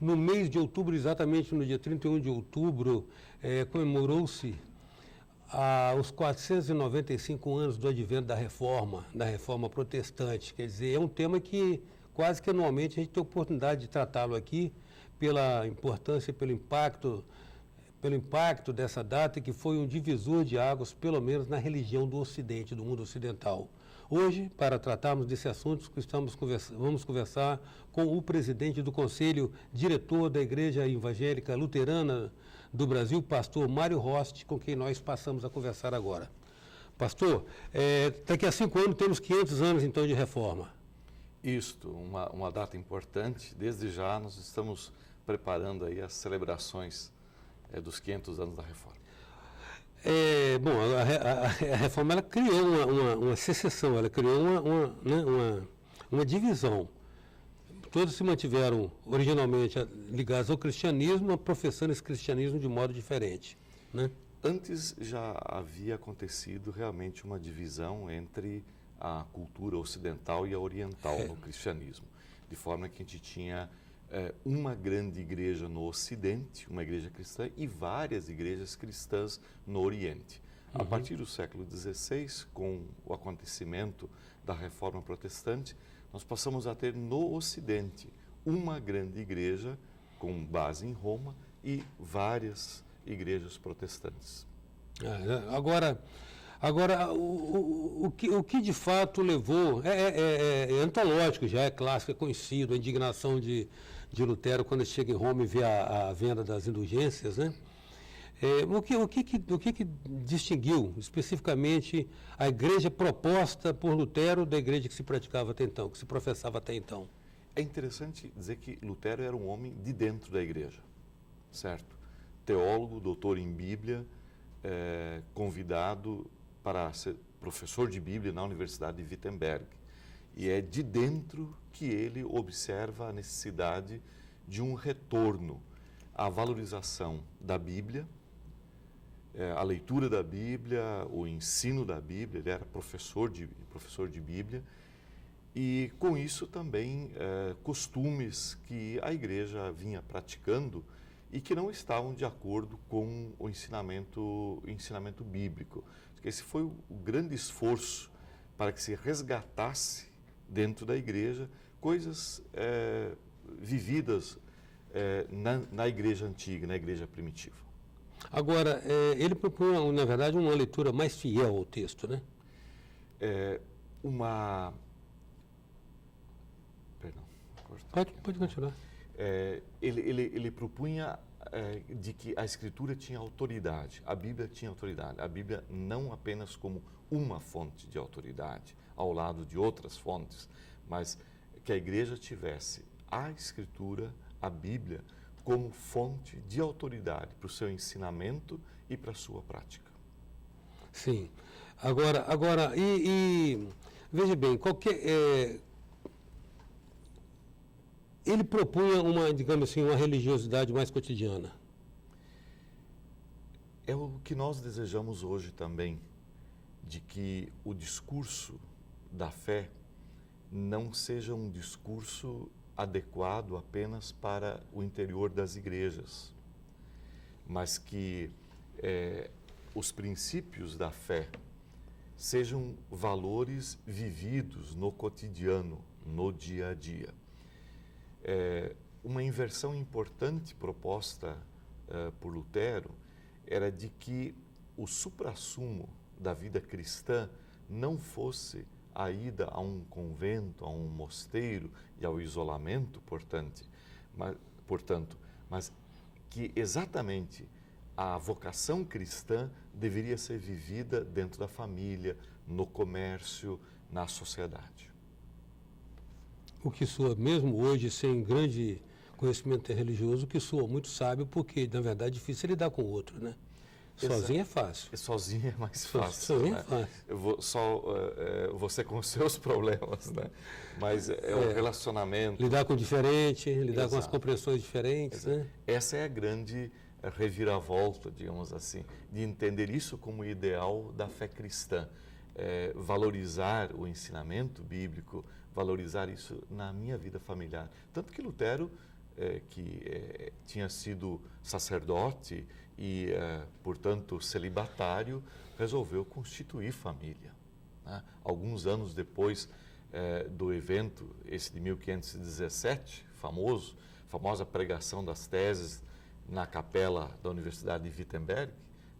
No mês de outubro, exatamente no dia 31 de outubro, comemorou-se os 495 anos do advento da Reforma Protestante. Quer dizer, é um tema que quase que anualmente a gente tem a oportunidade de tratá-lo aqui, pela importância, pelo impacto dessa data, que foi um divisor de águas, pelo menos na religião do Ocidente, do mundo ocidental. Hoje, para tratarmos desse assunto, vamos conversar com o presidente do Conselho Diretor da Igreja Evangélica Luterana do Brasil, pastor Mário Rost, com quem nós passamos a conversar agora. Pastor, daqui a 5 anos temos 500 anos, então, de reforma. Isto, uma data importante. Desde já nós estamos preparando aí as celebrações dos 500 anos da reforma. Bom, a reforma ela criou uma secessão, ela criou uma divisão. Todos se mantiveram originalmente ligados ao cristianismo, professando esse cristianismo de modo diferente, né? Antes já havia acontecido realmente uma divisão entre a cultura ocidental e a oriental no cristianismo, de forma que a gente tinha uma grande igreja no Ocidente, uma igreja cristã, e várias igrejas cristãs no Oriente. A partir do século XVI, com o acontecimento da Reforma Protestante, nós passamos a ter no Ocidente uma grande igreja com base em Roma e várias igrejas protestantes. Agora, o que de fato levou, é antológico, já é clássico, é conhecido, a indignação de Lutero quando ele chega em Roma e vê a venda das indulgências, né? O que distinguiu especificamente a igreja proposta por Lutero da igreja que se praticava até então, que se professava até então? É interessante dizer que Lutero era um homem de dentro da igreja, certo? Teólogo, doutor em Bíblia, convidado para ser professor de Bíblia na Universidade de Wittenberg. E é de dentro que ele observa a necessidade de um retorno à valorização da Bíblia, a leitura da Bíblia, o ensino da Bíblia. Ele era professor de Bíblia, e com isso também costumes que a igreja vinha praticando e que não estavam de acordo com o ensinamento bíblico. Esse foi o grande esforço para que se resgatasse dentro da igreja coisas vividas na igreja antiga, na igreja primitiva. Agora, ele propõe, na verdade, uma leitura mais fiel ao texto, né? Perdão. Pode continuar. Ele propunha de que a Escritura tinha autoridade, a Bíblia tinha autoridade. A Bíblia não apenas como uma fonte de autoridade, ao lado de outras fontes, mas que a igreja tivesse a Escritura, a Bíblia, como fonte de autoridade para o seu ensinamento e para a sua prática. Sim. Agora, veja bem, ele propunha digamos assim, uma religiosidade mais cotidiana. É o que nós desejamos hoje também, de que o discurso da fé não seja um discurso adequado apenas para o interior das igrejas, mas que os princípios da fé sejam valores vividos no cotidiano, no dia a dia. Uma inversão importante proposta por Lutero era de que o suprassumo da vida cristã não fosse a ida a um convento, a um mosteiro e ao isolamento, portanto, mas que exatamente a vocação cristã deveria ser vivida dentro da família, no comércio, na sociedade. O que soa, mesmo hoje, sem grande conhecimento religioso, o que soa muito sábio, porque, na verdade, é difícil lidar com o outro, né? Sozinho é fácil. Sozinho é mais fácil. Sozinho né? é fácil. Só você com os seus problemas, né? Mas o relacionamento... Lidar com o diferente, lidar com as Exato. compreensões diferentes, né? Essa é a grande reviravolta, digamos assim, de entender isso como ideal da fé cristã. Valorizar o ensinamento bíblico, valorizar isso na minha vida familiar. Tanto que Lutero que tinha sido sacerdote e, portanto, celibatário, resolveu constituir família, né? Alguns anos depois do evento, esse de 1517, famosa pregação das teses na capela da Universidade de Wittenberg,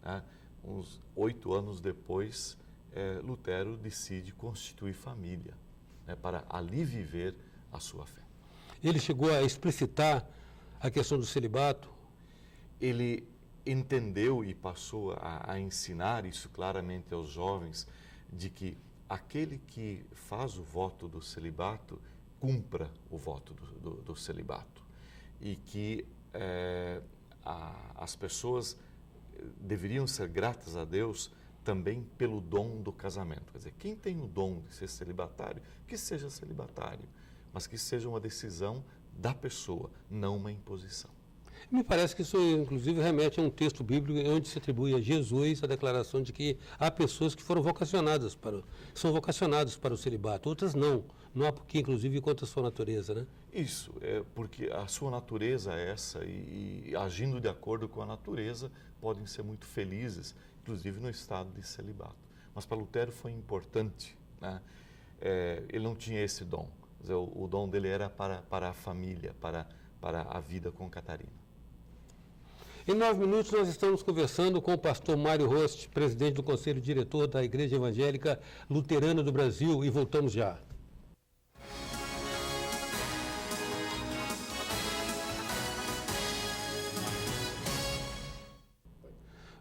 né? Uns 8 anos depois, Lutero decide constituir família, né, para ali viver a sua fé. Ele chegou a explicitar a questão do celibato? Ele entendeu e passou a ensinar isso claramente aos jovens, de que aquele que faz o voto do celibato, cumpra o voto do celibato. E que as pessoas deveriam ser gratas a Deus também pelo dom do casamento. Quer dizer, quem tem o dom de ser celibatário, que seja celibatário, mas que seja uma decisão da pessoa, não uma imposição. Me parece que isso, inclusive, remete a um texto bíblico onde se atribui a Jesus a declaração de que há pessoas que são vocacionadas para o celibato, outras não. Não há porque, inclusive, contra a sua natureza, né? Isso, porque a sua natureza é essa e agindo de acordo com a natureza, podem ser muito felizes, inclusive no estado de celibato. Mas para Lutero foi importante, né? Ele não tinha esse dom. Quer dizer, o dom dele era para a família, para a vida com Catarina. Em 9 minutos, nós estamos conversando com o pastor Mário Rost, presidente do Conselho Diretor da Igreja Evangélica Luterana do Brasil, e voltamos já.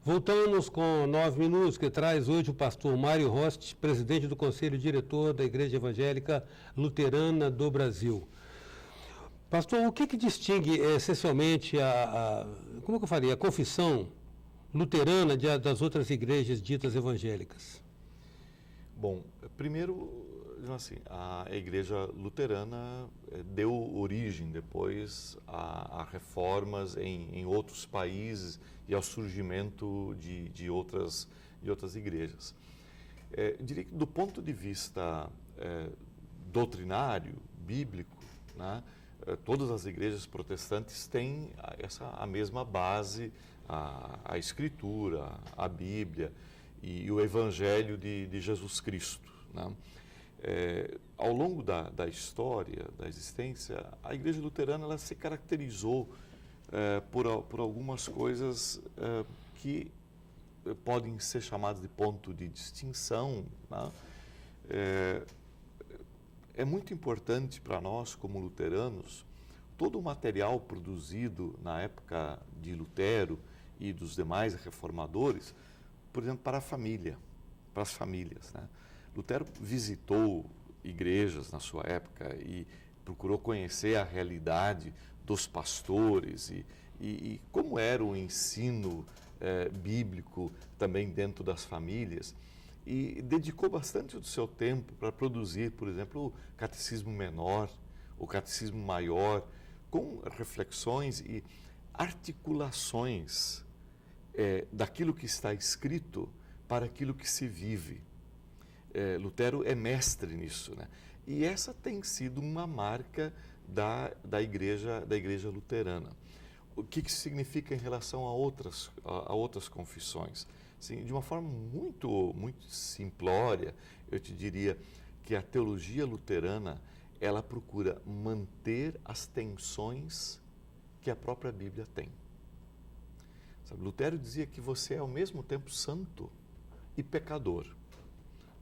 Voltamos com 9 minutos, que traz hoje o pastor Mário Rost, presidente do Conselho Diretor da Igreja Evangélica Luterana do Brasil. Pastor, o que distingue essencialmente como que eu faria, a confissão luterana das outras igrejas ditas evangélicas? Bom, primeiro, assim, a igreja luterana deu origem depois a reformas em outros países e ao surgimento de outras igrejas. Diria que do ponto de vista doutrinário, bíblico, né, todas as igrejas protestantes têm a mesma base, a Escritura, a Bíblia e o Evangelho de Jesus Cristo, né? Ao longo da história, da existência, a Igreja Luterana ela se caracterizou por algumas coisas que podem ser chamadas de ponto de distinção, né? É muito importante para nós, como luteranos, todo o material produzido na época de Lutero e dos demais reformadores, por exemplo, para a família, para as famílias, né? Lutero visitou igrejas na sua época e procurou conhecer a realidade dos pastores e como era o ensino bíblico também dentro das famílias. E dedicou bastante do seu tempo para produzir, por exemplo, o Catecismo Menor, o Catecismo Maior, com reflexões e articulações daquilo que está escrito para aquilo que se vive. Lutero é mestre nisso, né? E essa tem sido uma marca da igreja luterana. O que isso significa em relação a outras confissões? Sim, de uma forma muito simplória, eu te diria que a teologia luterana ela procura manter as tensões que a própria Bíblia tem. Sabe, Lutero dizia que você é ao mesmo tempo santo e pecador.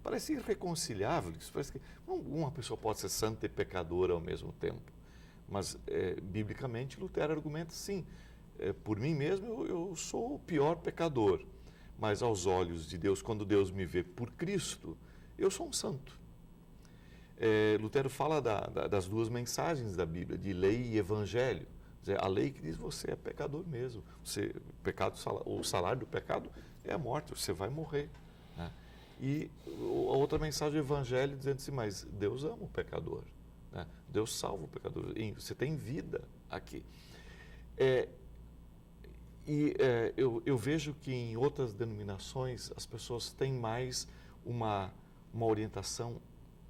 Parece irreconciliável, parece que uma pessoa pode ser santa e pecadora ao mesmo tempo. Mas, biblicamente, Lutero argumenta sim, por mim mesmo eu sou o pior pecador. Mas aos olhos de Deus, quando Deus me vê por Cristo, eu sou um santo. Lutero fala das duas mensagens da Bíblia, de lei e evangelho. Quer dizer, a lei que diz você é pecador mesmo. O salário do pecado é a morte, você vai morrer, né? E a outra mensagem do evangelho dizendo assim, mas Deus ama o pecador, né? Deus salva o pecador, você tem vida aqui. Eu vejo que em outras denominações as pessoas têm mais uma orientação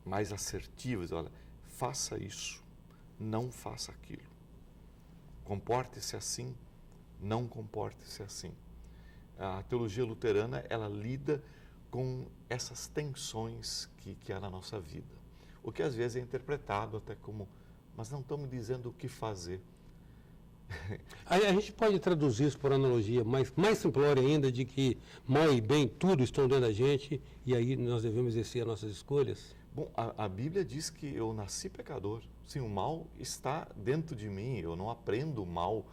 mais assertiva, olha, faça isso, não faça aquilo. comporte-se assim, não comporte-se assim. A teologia luterana, ela lida com essas tensões que há na nossa vida. O que às vezes é interpretado até como, mas não estão me dizendo o que fazer. A gente pode traduzir isso por analogia mais simplória ainda, de que mal e bem tudo estão dentro da gente e aí nós devemos exercer as nossas escolhas? Bom, a Bíblia diz que eu nasci pecador. Sim, o mal está dentro de mim, eu não aprendo o mal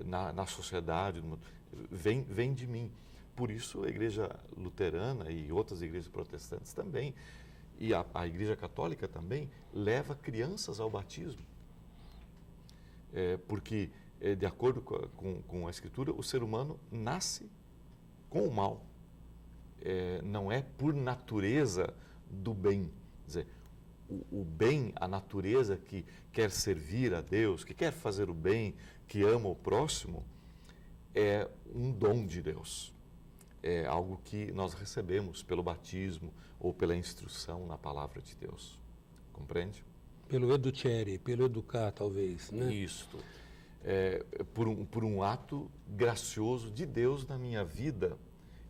na sociedade, vem de mim. Por isso a igreja luterana e outras igrejas protestantes também, e a igreja católica também, leva crianças ao batismo. Porque, de acordo com a Escritura, o ser humano nasce com o mal. Não é por natureza do bem. Quer dizer, o bem, a natureza que quer servir a Deus, que quer fazer o bem, que ama o próximo, é um dom de Deus. É algo que nós recebemos pelo batismo ou pela instrução na palavra de Deus. Compreende? Pelo educere, pelo educar, talvez, né? Isto. Por um ato gracioso de Deus na minha vida,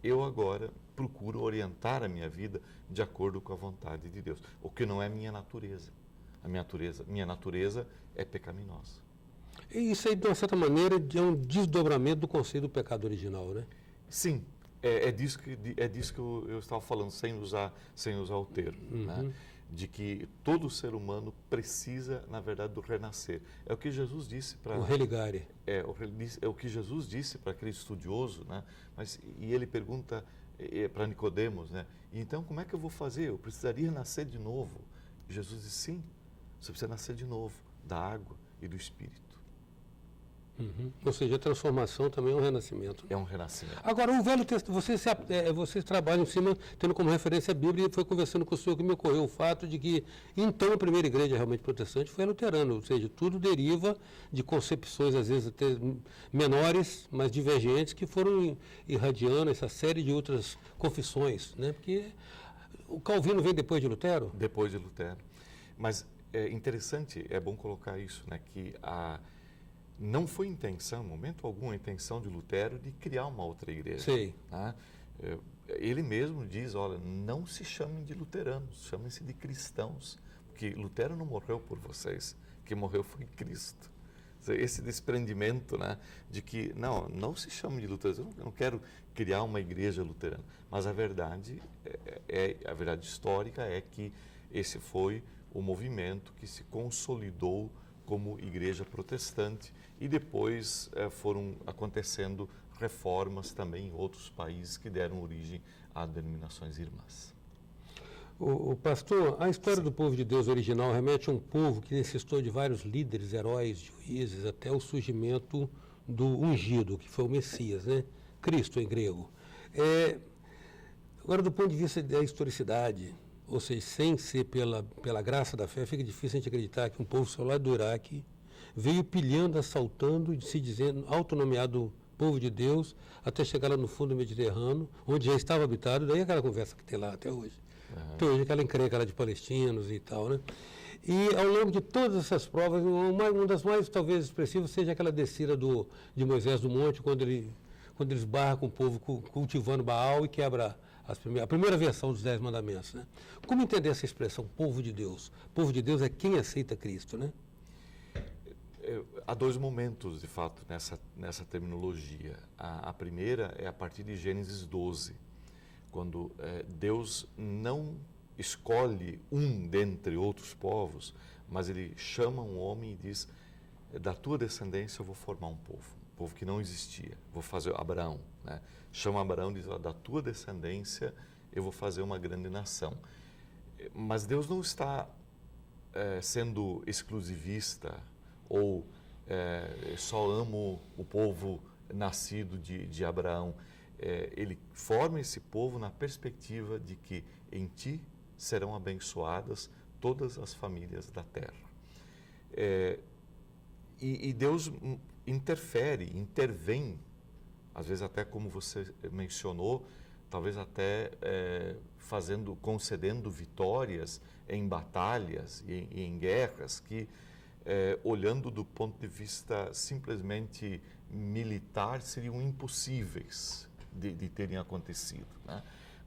eu agora procuro orientar a minha vida de acordo com a vontade de Deus, o que não é minha natureza. Minha natureza é pecaminosa. E isso aí, de uma certa maneira, é um desdobramento do conceito do pecado original, né? Sim, é disso que eu estava falando, sem usar o termo, né? De que todo ser humano precisa, na verdade, do renascer. É o que Jesus disse para... O religare. É o que Jesus disse para aquele estudioso, né? E ele pergunta para Nicodemos, né? Então, como é que eu vou fazer? Eu precisaria nascer de novo. E Jesus disse, sim, você precisa nascer de novo, da água e do Espírito. Ou seja, a transformação também é um renascimento. É um renascimento. Agora, o Velho Testamento, vocês trabalham em cima, tendo como referência a Bíblia, e foi conversando com o senhor que me ocorreu o fato de que, então, a primeira igreja realmente protestante foi a luterana, ou seja, tudo deriva de concepções, às vezes até menores, mas divergentes, que foram irradiando essa série de outras confissões, né? Porque o Calvino vem depois de Lutero? Depois de Lutero. Mas é interessante, é bom colocar isso, né? Que não foi intenção, em momento algum, a intenção de Lutero de criar uma outra igreja. Sei. Né? Ele mesmo diz, olha, não se chamem de luteranos, chamem-se de cristãos, porque Lutero não morreu por vocês, quem morreu foi Cristo. Esse desprendimento, né, de que, não se chamem de luteranos, eu não quero criar uma igreja luterana, mas a verdade histórica é que esse foi o movimento que se consolidou como igreja protestante e depois foram acontecendo reformas também em outros países que deram origem a denominações irmãs. O pastor, a história do povo de Deus original remete a um povo que necessitou de vários líderes, heróis, juízes, até o surgimento do ungido, que foi o Messias, né? Cristo em grego. Agora, do ponto de vista da historicidade, ou seja, sem ser pela graça da fé, fica difícil a gente acreditar que um povo solar do Iraque veio pilhando, assaltando e se dizendo autonomeado povo de Deus, até chegar lá no fundo do Mediterrâneo, onde já estava habitado, daí aquela conversa que tem lá até hoje. Até hoje aquela encrenca lá de palestinos e tal, né? E ao longo de todas essas provas, uma das mais talvez expressivas seja aquela descida de Moisés do monte, quando ele esbarra com o povo cultivando Baal e quebra a primeira versão dos 10 mandamentos, né? Como entender essa expressão, povo de Deus? Povo de Deus é quem aceita Cristo, né? Há dois momentos, de fato, nessa terminologia. A primeira é a partir de Gênesis 12, quando Deus não escolhe um dentre outros povos, mas ele chama um homem e diz, da tua descendência eu vou formar um povo que não existia, vou fazer Abraão, né? Chama Abraão e diz, da tua descendência eu vou fazer uma grande nação. Mas Deus não está sendo exclusivista ou só amo o povo nascido de Abraão. Ele forma esse povo na perspectiva de que em ti serão abençoadas todas as famílias da terra. E Deus intervém, às vezes até como você mencionou, talvez até concedendo vitórias em batalhas e em guerras que olhando do ponto de vista simplesmente militar, seriam impossíveis de terem acontecido, né?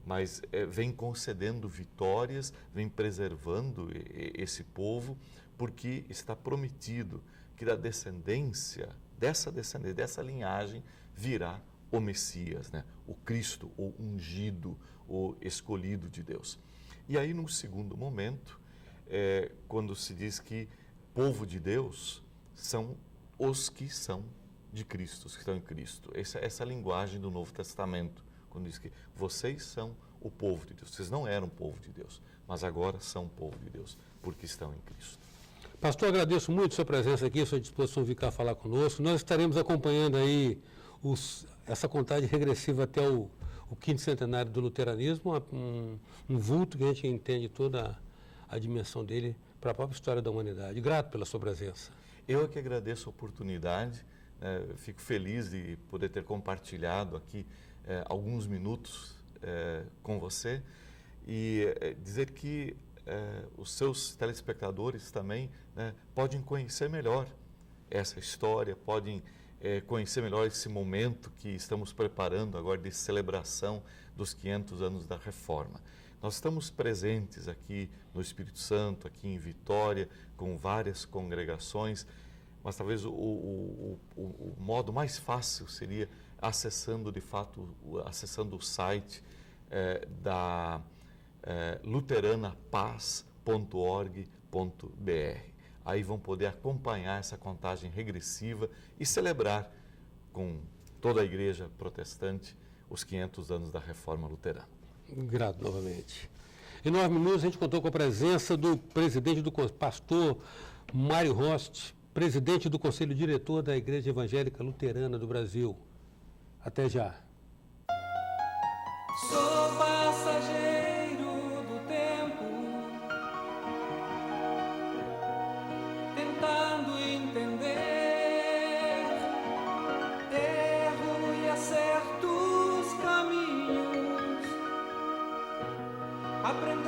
Mas vem concedendo vitórias, vem preservando esse povo, porque está prometido que da descendência, dessa linhagem, virá o Messias, né? O Cristo, o ungido, o escolhido de Deus. E aí, num segundo momento, quando se diz que povo de Deus são os que são de Cristo, os que estão em Cristo. Essa é a linguagem do Novo Testamento, quando diz que vocês são o povo de Deus. Vocês não eram povo de Deus, mas agora são povo de Deus, porque estão em Cristo. Pastor, agradeço muito a sua presença aqui, a sua disposição de vir cá falar conosco. Nós estaremos acompanhando aí essa contagem regressiva até o quinto centenário do luteranismo, um vulto que a gente entende toda a dimensão dele para a própria história da humanidade. Grato pela sua presença. Eu é que agradeço a oportunidade, fico feliz de poder ter compartilhado aqui alguns minutos com você e dizer que os seus telespectadores também, né, podem conhecer melhor essa história, podem conhecer melhor esse momento que estamos preparando agora de celebração dos 500 anos da Reforma. Nós estamos presentes aqui no Espírito Santo, aqui em Vitória, com várias congregações, mas talvez o modo mais fácil seria acessando o site da luteranapaz.org.br. Aí vão poder acompanhar essa contagem regressiva e celebrar com toda a igreja protestante os 500 anos da Reforma Luterana. Grato novamente. Em 9 minutos a gente contou com a presença do presidente do pastor Mário Rost, presidente do Conselho Diretor da Igreja Evangélica Luterana do Brasil. Até já. Sou passageiro do tempo, tentando entender, erro e acerto os caminhos, aprendendo